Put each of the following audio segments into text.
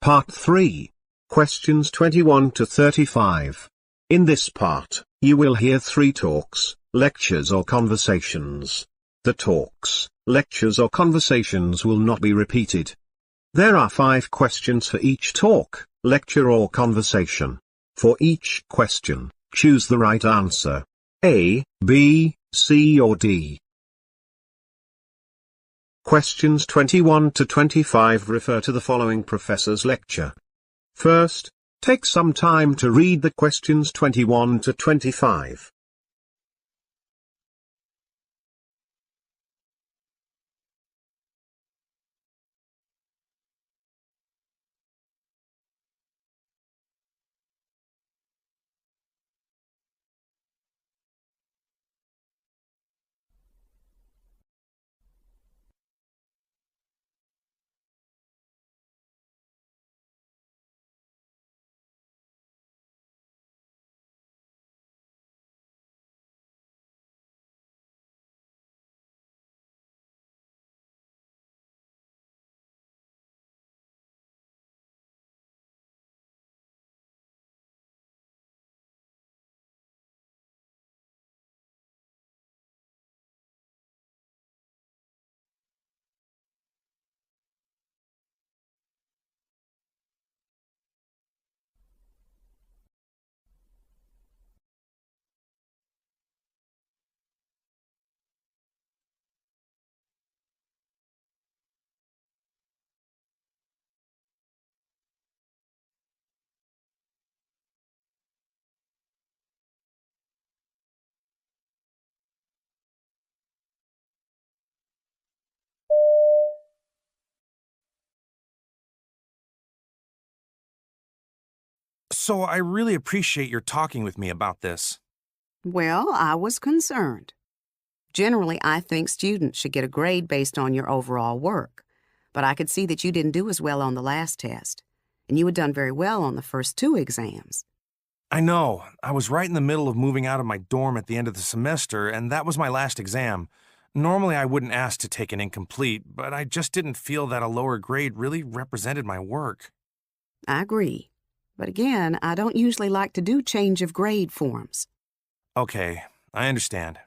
Part 3. Questions 21 to 35. In this part, you will hear 3 talks, lectures or conversations. The talks, lectures or conversations will not be repeated. There are 5 questions for each talk, lecture or conversation. For each question, choose the right answer. A, B, C or D. Questions 21 to 25 refer to the following professor's lecture. First, take some time to read the questions 21 to 25. So I really appreciate your talking with me about this. Well, I was concerned. Generally, I think students should get a grade based on your overall work. But I could see that you didn't do as well on the last test. And you had done very well on the first 2 exams. I know, I was right in the middle of moving out of my dorm at the end of the semester, and that was my last exam. Normally I wouldn't ask to take an incomplete, but I just didn't feel that a lower grade really represented my work. I agree. But again, I don't usually like to do change of grade forms. Okay, I understand.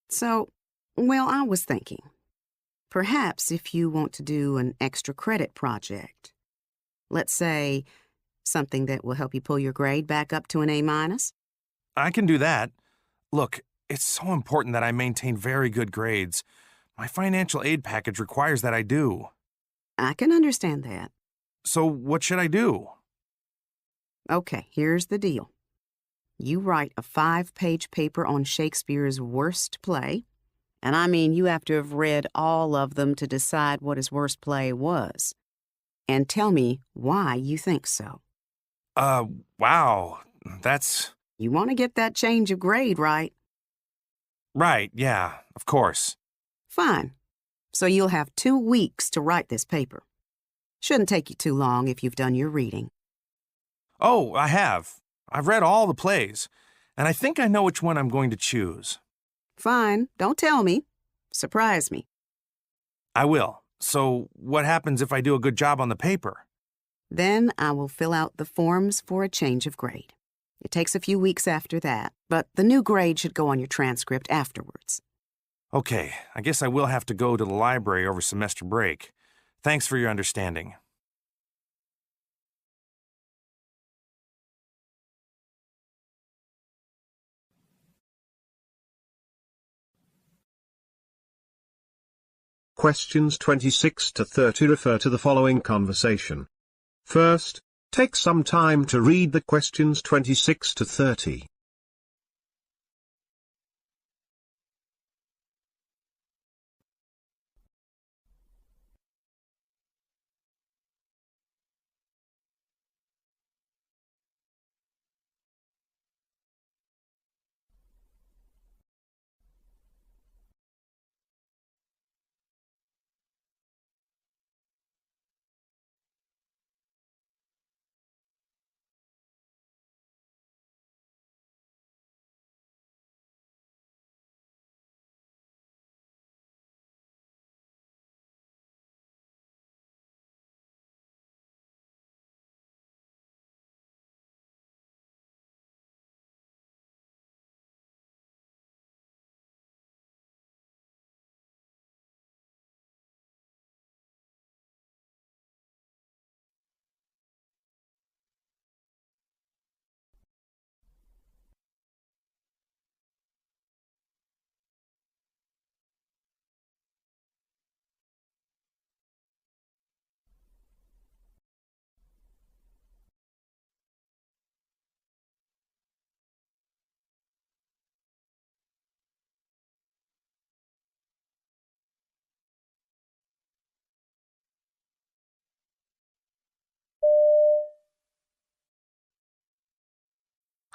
So, well, I was thinking, perhaps if you want to do an extra credit project, let's say something that will help you pull your grade back up to an A-. I can do that. Look, it's so important that I maintain very good grades. My financial aid package requires that I do. I can understand that. So what should I do? Okay, here's the deal. You write a 5-page paper on Shakespeare's worst play, and I mean you have to have read all of them to decide what his worst play was. And tell me why you think so. Wow, that's... You want to get that change of grade, right? Right, yeah, of course. Fine. So you'll have 2 weeks to write this paper. Shouldn't take you too long if you've done your reading. Oh, I have. I've read all the plays, and I think I know which one I'm going to choose. Fine, don't tell me. Surprise me. I will. So, what happens if I do a good job on the paper? Then I will fill out the forms for a change of grade. It takes a few weeks after that, but the new grade should go on your transcript afterwards. Okay, I guess I will have to go to the library over semester break. Thanks for your understanding. Questions 26 to 30 refer to the following conversation. First, take some time to read the questions 26 to 30.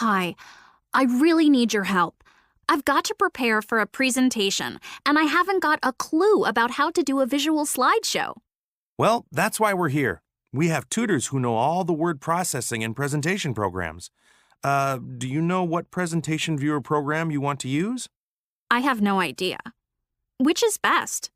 Hi, I really need your help. I've got to prepare for a presentation, and I haven't got a clue about how to do a visual slideshow. Well, that's why we're here. We have tutors who know all the word processing and presentation programs. Do you know what presentation viewer program you want to use? I have no idea. Which is best?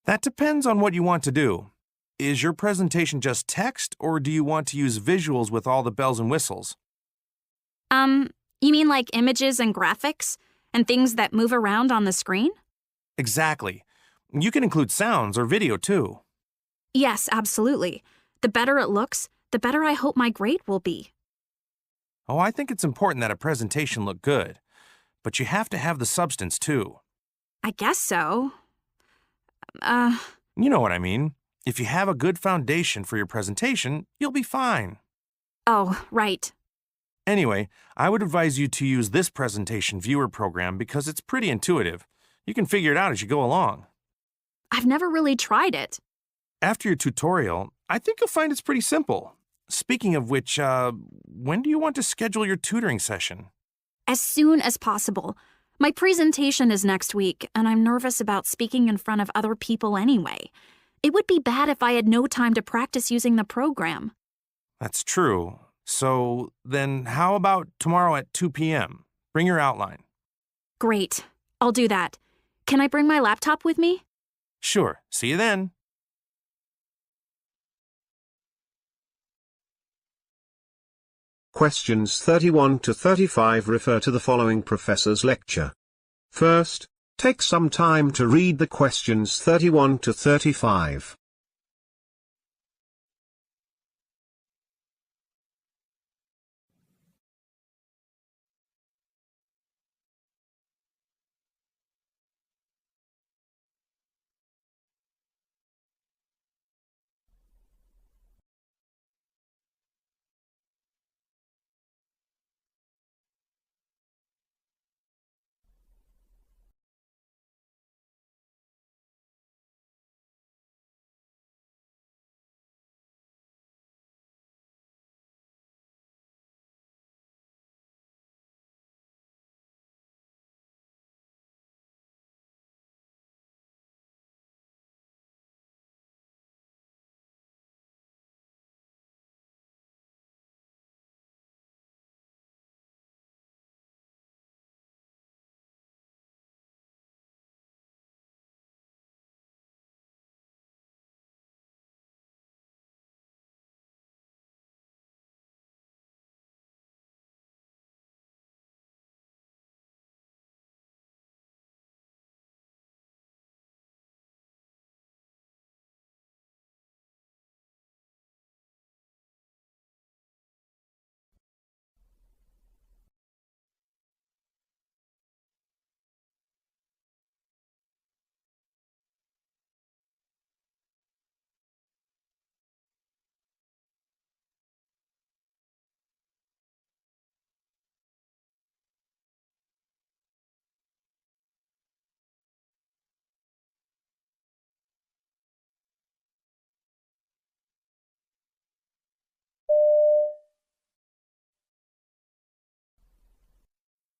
That depends on what you want to do. Is your presentation just text, or do you want to use visuals with all the bells and whistles? You mean like images and graphics and things that move around on the screen? Exactly. You can include sounds or video too. Yes, absolutely. The better it looks, the better I hope my grade will be. Oh, I think it's important that a presentation look good, but you have to have the substance too. I guess so. You know what I mean. If you have a good foundation for your presentation, you'll be fine. Oh, right. Anyway, I would advise you to use this presentation viewer program because it's pretty intuitive. You can figure it out as you go along. I've never really tried it. After your tutorial, I think you'll find it's pretty simple. Speaking of which, when do you want to schedule your tutoring session? As soon as possible. My presentation is next week, and I'm nervous about speaking in front of other people anyway. It would be bad if I had no time to practice using the program. That's true. So then how about tomorrow at 2 p.m.? Bring your outline. Great. I'll do that. Can I bring my laptop with me? Sure. See you then. Questions 31 to 35 refer to the following professor's lecture. First, take some time to read the questions 31 to 35.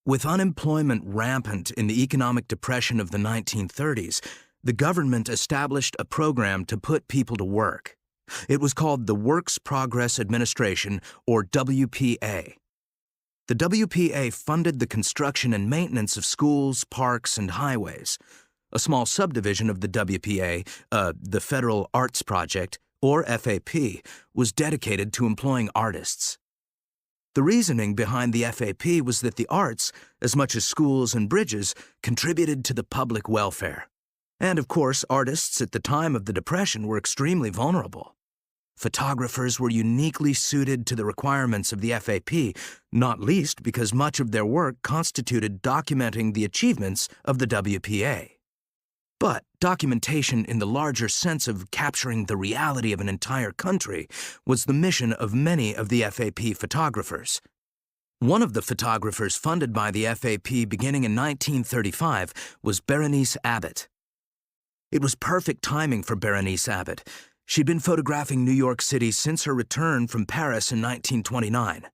With unemployment rampant in the economic depression of the 1930s, the government established a program to put people to work. It was called the Works Progress Administration, or WPA. The WPA funded the construction and maintenance of schools, parks, and highways. A small subdivision of the WPA, the Federal Arts Project, or FAP, was dedicated to employing artists. The reasoning behind the FAP was that the arts, as much as schools and bridges, contributed to the public welfare. And of course, artists at the time of the Depression were extremely vulnerable. Photographers were uniquely suited to the requirements of the FAP, not least because much of their work constituted documenting the achievements of the WPA. But documentation in the larger sense of capturing the reality of an entire country was the mission of many of the FAP photographers. One of the photographers funded by the FAP beginning in 1935 was Berenice Abbott. It was perfect timing for Berenice Abbott. She'd been photographing New York City since her return from Paris in 1929.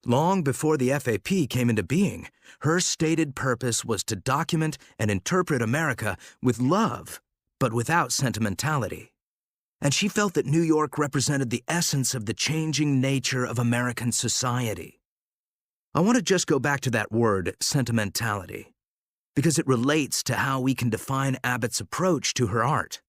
Long before the FAP came into being, her stated purpose was to document and interpret America with love, but without sentimentality. And she felt that New York represented the essence of the changing nature of American society. I want to just go back to that word, sentimentality, because it relates to how we can define Abbott's approach to her art.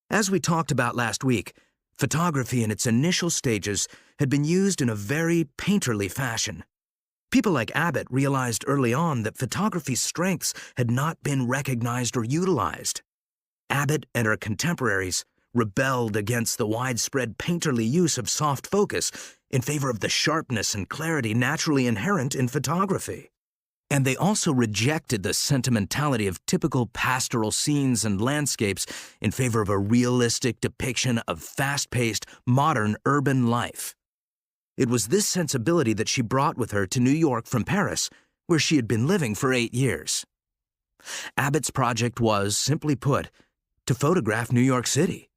As we talked about last week, photography in its initial stages had been used in a very painterly fashion. People like Abbott realized early on that photography's strengths had not been recognized or utilized. Abbott and her contemporaries rebelled against the widespread painterly use of soft focus in favor of the sharpness and clarity naturally inherent in photography. And they also rejected the sentimentality of typical pastoral scenes and landscapes in favor of a realistic depiction of fast-paced, modern urban life. It was this sensibility that she brought with her to New York from Paris, where she had been living for 8 years. Abbott's project was, simply put, to photograph New York City.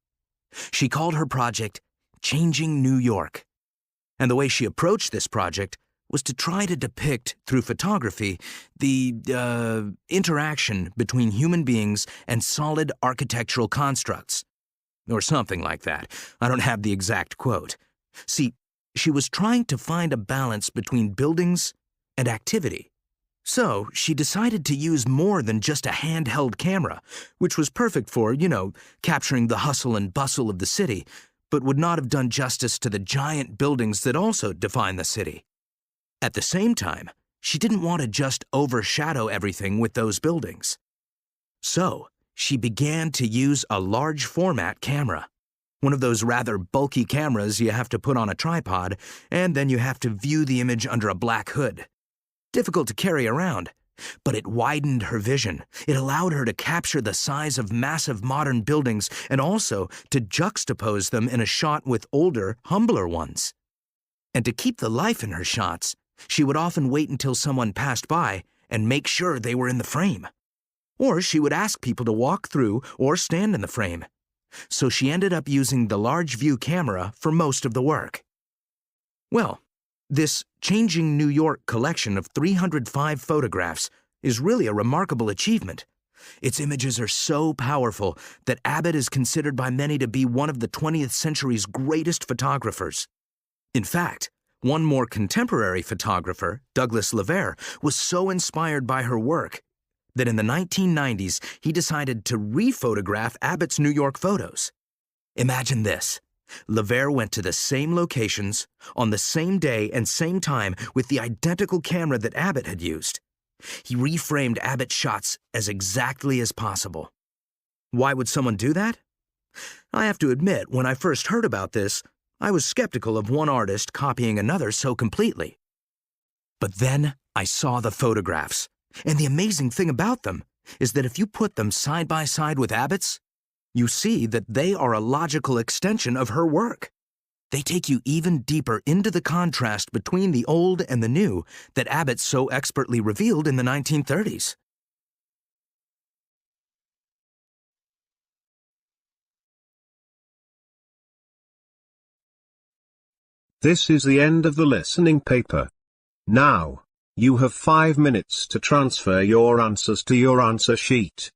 She called her project Changing New York. And the way she approached this project was to try to depict, through photography, the interaction between human beings and solid architectural constructs. Or something like that. I don't have the exact quote. See, she was trying to find a balance between buildings and activity. So she decided to use more than just a handheld camera, which was perfect for, capturing the hustle and bustle of the city, but would not have done justice to the giant buildings that also define the city. At the same time, she didn't want to just overshadow everything with those buildings. So she began to use a large format camera. One of those rather bulky cameras you have to put on a tripod, and then you have to view the image under a black hood. Difficult to carry around, but it widened her vision. It allowed her to capture the size of massive modern buildings and also to juxtapose them in a shot with older, humbler ones. And to keep the life in her shots, she would often wait until someone passed by and make sure they were in the frame. Or she would ask people to walk through or stand in the frame. So she ended up using the large view camera for most of the work. Well, this Changing New York collection of 305 photographs is really a remarkable achievement. Its images are so powerful that Abbott is considered by many to be one of the 20th century's greatest photographers. In fact, one more contemporary photographer, Douglas Lever, was so inspired by her work that in the 1990s he decided to re-photograph Abbott's New York photos. Imagine this. Lever went to the same locations, on the same day and same time with the identical camera that Abbott had used. He reframed Abbott's shots as exactly as possible. Why would someone do that? I have to admit, when I first heard about this, I was skeptical of one artist copying another so completely. But then I saw the photographs, and the amazing thing about them is that if you put them side by side with Abbott's, you see that they are a logical extension of her work. They take you even deeper into the contrast between the old and the new that Abbott so expertly revealed in the 1930s. This is the end of the listening paper. Now, you have 5 minutes to transfer your answers to your answer sheet.